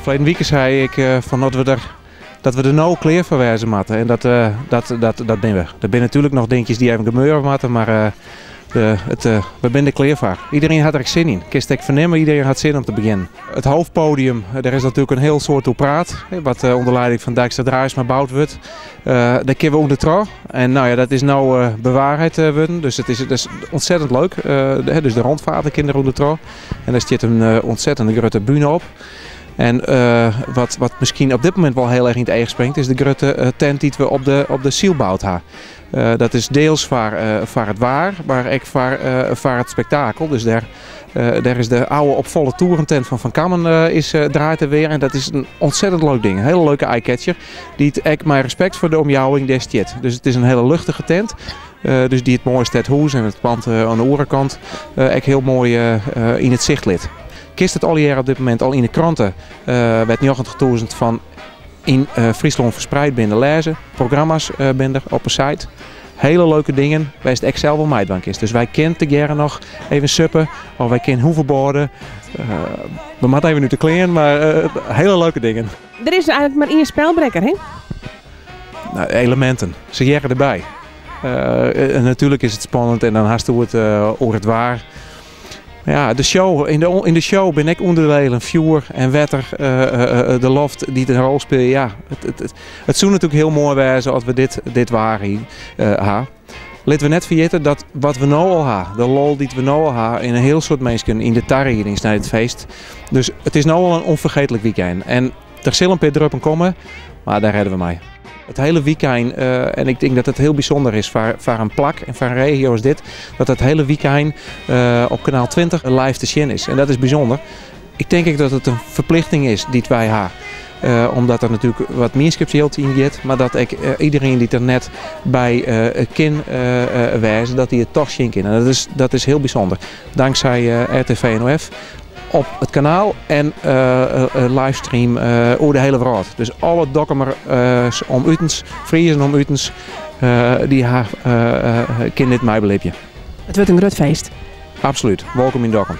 Verleden week zei ik van dat we er nou klaar voor wezen moeten. En dat ben we. Er zijn natuurlijk nog dingetjes die even gebeuren moeten, maar we zijn er klaar voor. Iedereen had er zin in. Kist ik vernemen, iedereen had zin om te beginnen. Het hoofdpodium, er is natuurlijk een heel soort hoe praat, wat onder leiding van Dijkstra Draaisma gebouwd wordt. Daar kunnen we onder trouw. En nou ja, dat is nou bewaarheid worden. Dus het is ontzettend leuk. Dus de rondvaart kinderen onder trouw. En daar zit een ontzettende grote bühne op. En wat misschien op dit moment wel heel erg in het eigen springt, is de grote tent die we op de ziel bouwt hebben. Dat is deels voor het waar, maar ook voor het spektakel. Dus daar is de oude op volle toerentent van Kammen draait er weer. En dat is een ontzettend leuk ding. Een hele leuke eyecatcher. Die het mijn respect voor de omjouwing des tjet. Dus het is een hele luchtige tent. Dus die het mooie stedhoes en het pand aan de orenkant ook heel mooi in het zicht lit. Kist het al jaar op dit moment al in de kranten. Werd 90.000 van in Friesland verspreid binnen lezen. Programma's binnen op een site. Hele leuke dingen. Wij het Excel wel meidbank is. Dus wij kennen te gerne nog even suppen. Of wij kennen hoeverborden. We moeten even nu te kleren, maar hele leuke dingen. Er is eigenlijk maar één spelbrekker, hè? Nou, elementen. Ze jaren erbij. Natuurlijk is het spannend en dan haast hoe het over het waar. Ja, de show, in de show ben ik onderdelen, vuur en wetter, de loft die een rol speelt. Ja, het zou natuurlijk heel mooi zijn als we dit waren. Laten we net vergeten dat wat we nu al hebben, de lol die we nu al hebben, in een heel soort mensen in de tariening naar het feest. Dus het is nu al een onvergetelijk weekend. En er zullen een paar druppen komen, maar daar redden we mee. Het hele weekend, en ik denk dat het heel bijzonder is voor een plak en voor een regio als dit, dat het hele weekend op kanaal 20 live te zien is. En dat is bijzonder. Ik denk dat het een verplichting is die wij hebben. Omdat er natuurlijk wat meerschapsgeld in gaat, maar dat iedereen die er net bij kan wijzen, dat hij het toch zien kan. En dat is heel bijzonder. Dankzij RTV NOF. Op het kanaal en livestream over de hele wereld. Dus alle documenten om Utens, Friesen om Utens, die kunnen dit mij beleven. Het wordt een groot feest. Absoluut. Welkom in Dokkum.